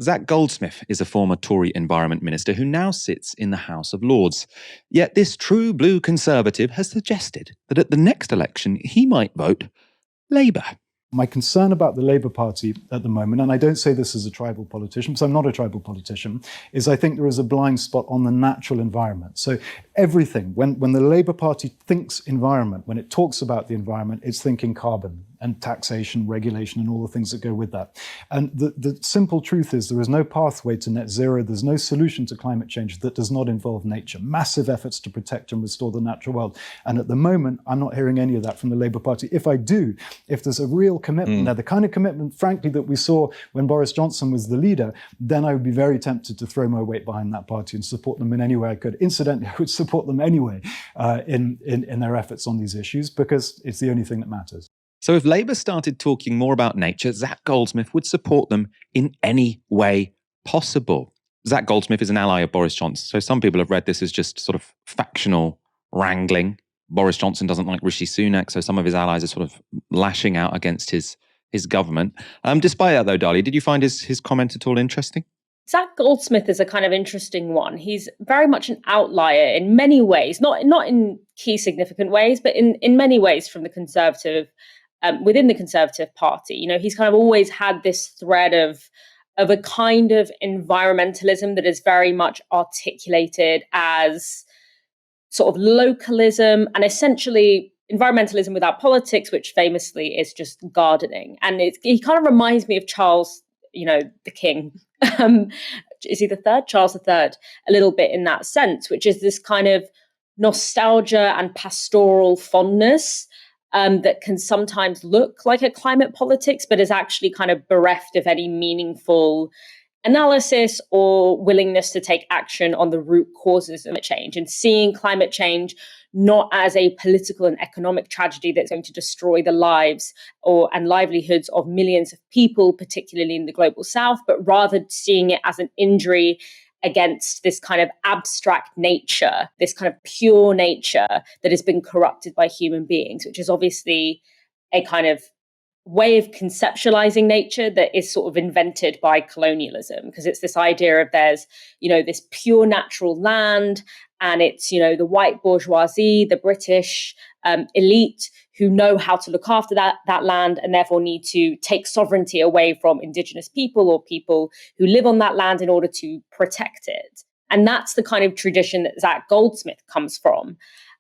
Zach Goldsmith is a former Tory Environment Minister who now sits in the House of Lords. Yet this true blue Conservative has suggested that at the next election he might vote Labour. My concern about the Labour Party at the moment, and I don't say this as a tribal politician, because I'm not a tribal politician, is I think there is a blind spot on the natural environment. So everything, when the Labour Party thinks environment, when it talks about the environment, it's thinking carbon and taxation, regulation, and all the things that go with that. And the simple truth is there is no pathway to net zero. There's no solution to climate change that does not involve nature. Massive efforts to protect and restore the natural world. And at the moment, I'm not hearing any of that from the Labour Party. If I do, if there's a real commitment there, the kind of commitment, frankly, that we saw when Boris Johnson was the leader, then I would be very tempted to throw my weight behind that party and support them in any way I could. Incidentally, I would support them anyway in their efforts on these issues, because it's the only thing that matters. So if Labour started talking more about nature, Zach Goldsmith would support them in any way possible. Zach Goldsmith is an ally of Boris Johnson, so some people have read this as just sort of factional wrangling. Boris Johnson doesn't like Rishi Sunak, so some of his allies are sort of lashing out against his government. Despite that, though, Dali, did you find his comment at all interesting? Zach Goldsmith is a kind of interesting one. He's very much an outlier in many ways, not in key significant ways, but in many ways from the Conservative, within the Conservative Party. You know, he's kind of always had this thread of a kind of environmentalism that is very much articulated as sort of localism and essentially environmentalism without politics, which famously is just gardening. And he kind of reminds me of Charles, the King. Is he the third? Charles the Third, a little bit in that sense, which is this kind of nostalgia and pastoral fondness that can sometimes look like a climate politics, but is actually kind of bereft of any meaningful analysis or willingness to take action on the root causes of change, and seeing climate change not as a political and economic tragedy that's going to destroy the lives and livelihoods of millions of people, particularly in the global south, but rather seeing it as an injury against this kind of abstract nature, this kind of pure nature that has been corrupted by human beings, which is obviously a kind of way of conceptualizing nature that is sort of invented by colonialism, because it's this idea of there's, this pure natural land, and it's, the white bourgeoisie, the British elite who know how to look after that land, and therefore need to take sovereignty away from indigenous people or people who live on that land in order to protect it. And that's the kind of tradition that Zach Goldsmith comes from.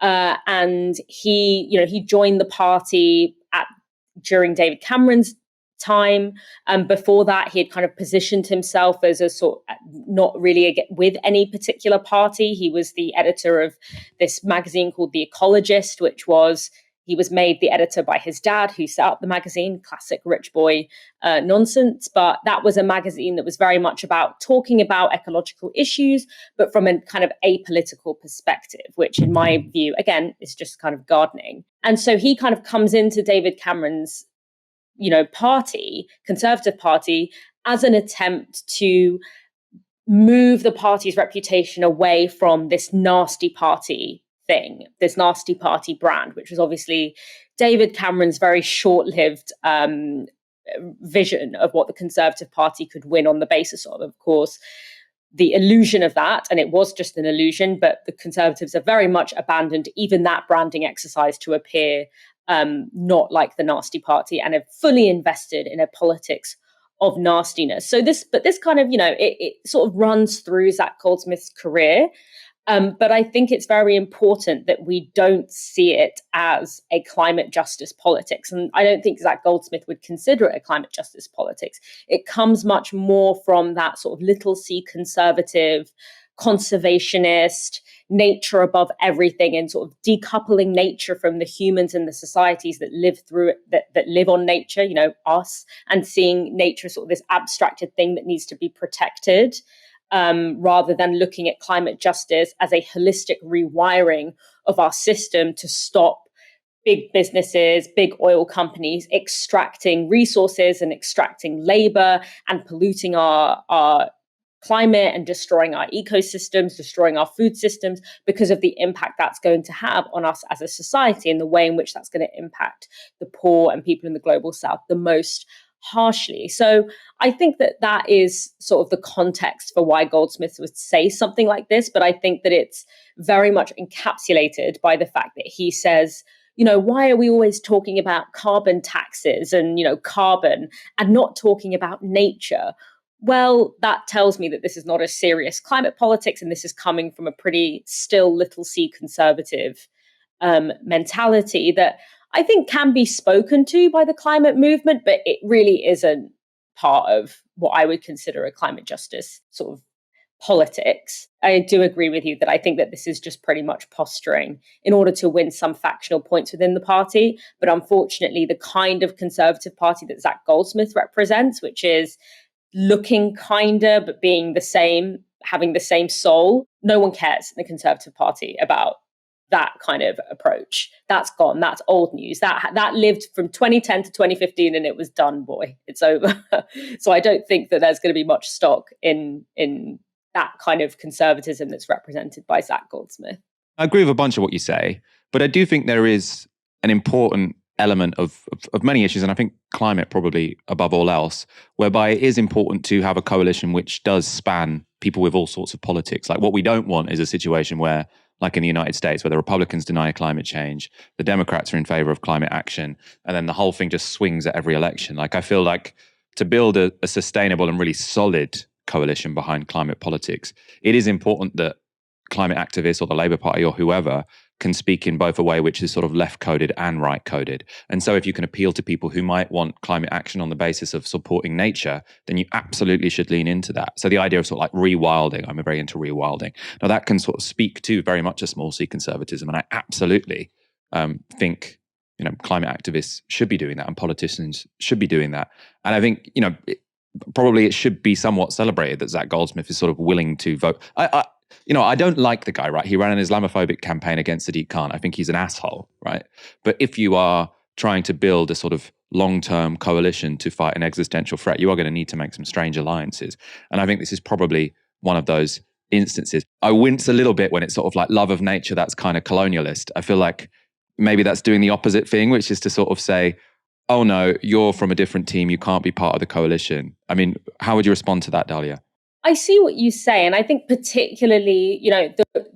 And he joined the party during David Cameron's time. Before that, he had kind of positioned himself as a sort, not really with any particular party. He was the editor of this magazine called The Ecologist, he was made the editor by his dad, who set up the magazine, classic rich boy nonsense. But that was a magazine that was very much about talking about ecological issues, but from a kind of apolitical perspective, which in my view, again, is just kind of gardening. And so he kind of comes into David Cameron's, party, Conservative Party, as an attempt to move the party's reputation away from this nasty party thing, this nasty party brand, which was obviously David Cameron's very short-lived vision of what the Conservative Party could win on the basis of course, the illusion of that, and it was just an illusion, but the Conservatives have very much abandoned even that branding exercise to appear not like the nasty party, and have fully invested in a politics of nastiness. So this kind of, it sort of runs through Zach Goldsmith's career. But I think it's very important that we don't see it as a climate justice politics. And I don't think Zach Goldsmith would consider it a climate justice politics. It comes much more from that sort of little c conservative, conservationist, nature above everything, and sort of decoupling nature from the humans and the societies that live through it, that live on nature, us, and seeing nature sort of this abstracted thing that needs to be protected. Rather than looking at climate justice as a holistic rewiring of our system to stop big businesses, big oil companies extracting resources and extracting labor and polluting our climate and destroying our ecosystems, destroying our food systems, because of the impact that's going to have on us as a society, and the way in which that's going to impact the poor and people in the global south the most. harshly. So I think that that is sort of the context for why Goldsmith would say something like this. But I think that it's very much encapsulated by the fact that he says, why are we always talking about carbon taxes and, carbon and not talking about nature? Well, that tells me that this is not a serious climate politics, and this is coming from a pretty still little c conservative mentality that I think can be spoken to by the climate movement, but it really isn't part of what I would consider a climate justice sort of politics. I do agree with you that I think that this is just pretty much posturing in order to win some factional points within the party. But unfortunately, the kind of conservative party that Zach Goldsmith represents, which is looking kinder but being the same, having the same soul, no one cares in the Conservative Party about that kind of approach. That's gone. That's old news. That lived from 2010 to 2015 and it was done, boy. It's over. So I don't think that there's going to be much stock in that kind of conservatism that's represented by Zach Goldsmith. I agree with a bunch of what you say, but I do think there is an important element of many issues, and I think climate probably above all else, whereby it is important to have a coalition which does span people with all sorts of politics. Like, what we don't want is a situation where, like in the United States, where the Republicans deny climate change, the Democrats are in favor of climate action, and then the whole thing just swings at every election. Like, I feel like to build a sustainable and really solid coalition behind climate politics, it is important that climate activists or the Labour Party or whoever can speak in both a way which is sort of left-coded and right-coded. And so if you can appeal to people who might want climate action on the basis of supporting nature, then you absolutely should lean into that. So the idea of sort of like rewilding, I'm very into rewilding. Now that can sort of speak to very much a small c conservatism. And I absolutely think, climate activists should be doing that and politicians should be doing that. And I think, probably it should be somewhat celebrated that Zach Goldsmith is sort of willing to vote. I don't like the guy, right? He ran an Islamophobic campaign against Sadiq Khan. I think he's an asshole, right? But if you are trying to build a sort of long-term coalition to fight an existential threat, you are going to need to make some strange alliances. And I think this is probably one of those instances. I wince a little bit when it's sort of like love of nature, that's kind of colonialist. I feel like maybe that's doing the opposite thing, which is to sort of say, oh no, you're from a different team, you can't be part of the coalition. I mean, how would you respond to that, Dahlia? I see what you say. And I think particularly,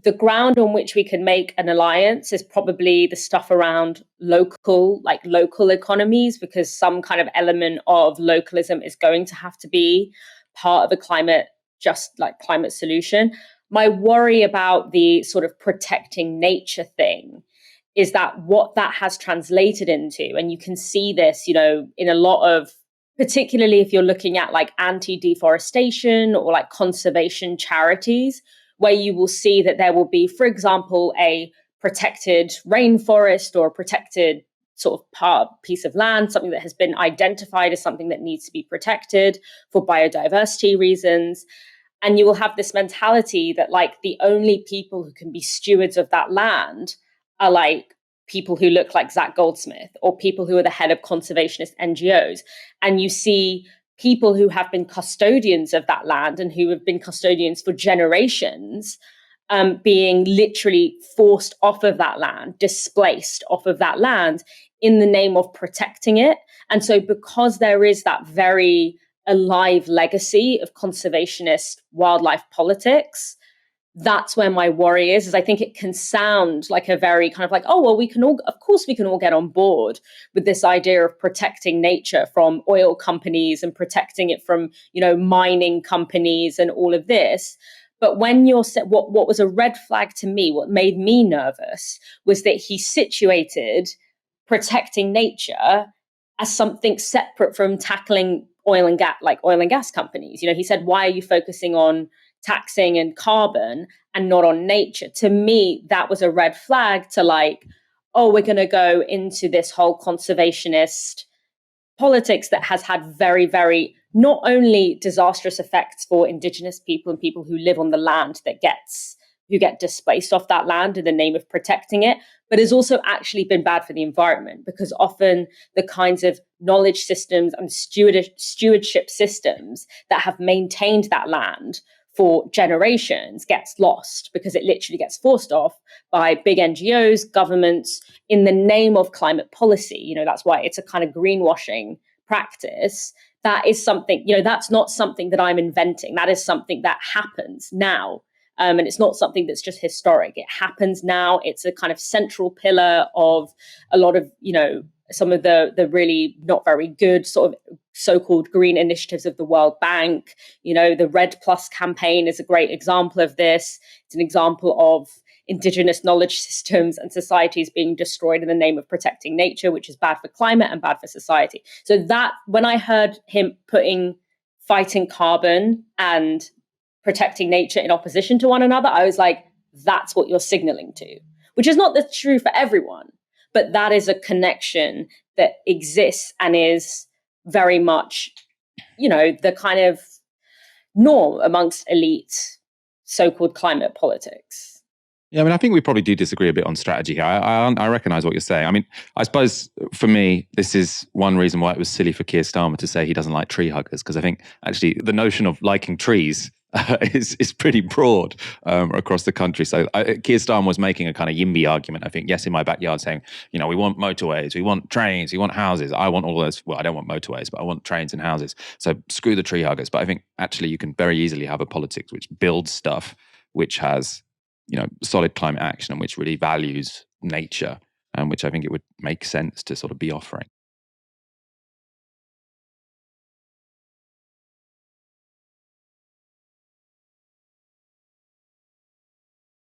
the ground on which we can make an alliance is probably the stuff around local economies, because some kind of element of localism is going to have to be part of a climate solution. My worry about the sort of protecting nature thing is that what that has translated into, and you can see this, in a lot of, particularly if you're looking at like anti-deforestation or like conservation charities, where you will see that there will be, for example, a protected rainforest or a protected sort of piece of land, something that has been identified as something that needs to be protected for biodiversity reasons. And you will have this mentality that like the only people who can be stewards of that land are like people who look like Zach Goldsmith or people who are the head of conservationist NGOs. And you see people who have been custodians of that land and who have been custodians for generations being literally forced off of that land, displaced off of that land in the name of protecting it. And so because there is that very alive legacy of conservationist wildlife politics, that's where my worry is I think it can sound like a very kind of like, oh, well, we can all get on board with this idea of protecting nature from oil companies and protecting it from, mining companies and all of this. But when you're what was a red flag to me, what made me nervous was that he situated protecting nature as something separate from tackling oil and gas companies. He said, why are you focusing on taxing and carbon and not on nature? To me, that was a red flag to like, oh, we're going to go into this whole conservationist politics that has had very, very not only disastrous effects for indigenous people and people who live on the land who get displaced off that land in the name of protecting it, but has also actually been bad for the environment, because often the kinds of knowledge systems and stewardship systems that have maintained that land for generations gets lost because it literally gets forced off by big NGOs, governments, in the name of climate policy. That's why it's a kind of greenwashing practice, that is something, you know, that's not something that I'm inventing. That is something that happens now. And it's not something that's just historic. It happens now. It's a kind of central pillar of a lot of, you know, some of the really not very good sort of so-called green initiatives of the World Bank. You know, the Red Plus campaign is a great example of this. It's an example of indigenous knowledge systems and societies being destroyed in the name of protecting nature, which is bad for climate and bad for society. So that, when I heard him putting fighting carbon and protecting nature in opposition to one another, I was like, that's what you're signaling to, which is not the true for everyone, but that is a connection that exists and is very much, you know, the kind of norm amongst elite so-called climate politics. Yeah, I mean, I think we probably do disagree a bit on strategy here. I recognize what you're saying. I mean, I suppose for me, this is one reason why it was silly for Keir Starmer to say he doesn't like tree huggers, because I think actually the notion of liking trees is pretty broad across the country. So Keir Starmer was making a kind of YIMBY argument, I think, yes, in my backyard, saying, you know, we want motorways, we want trains, we want houses. I want all those. Well, I don't want motorways, but I want trains and houses. So screw the tree huggers. But I think actually you can very easily have a politics which builds stuff, which has, you know, solid climate action and which really values nature, and which I think it would make sense to sort of be offering.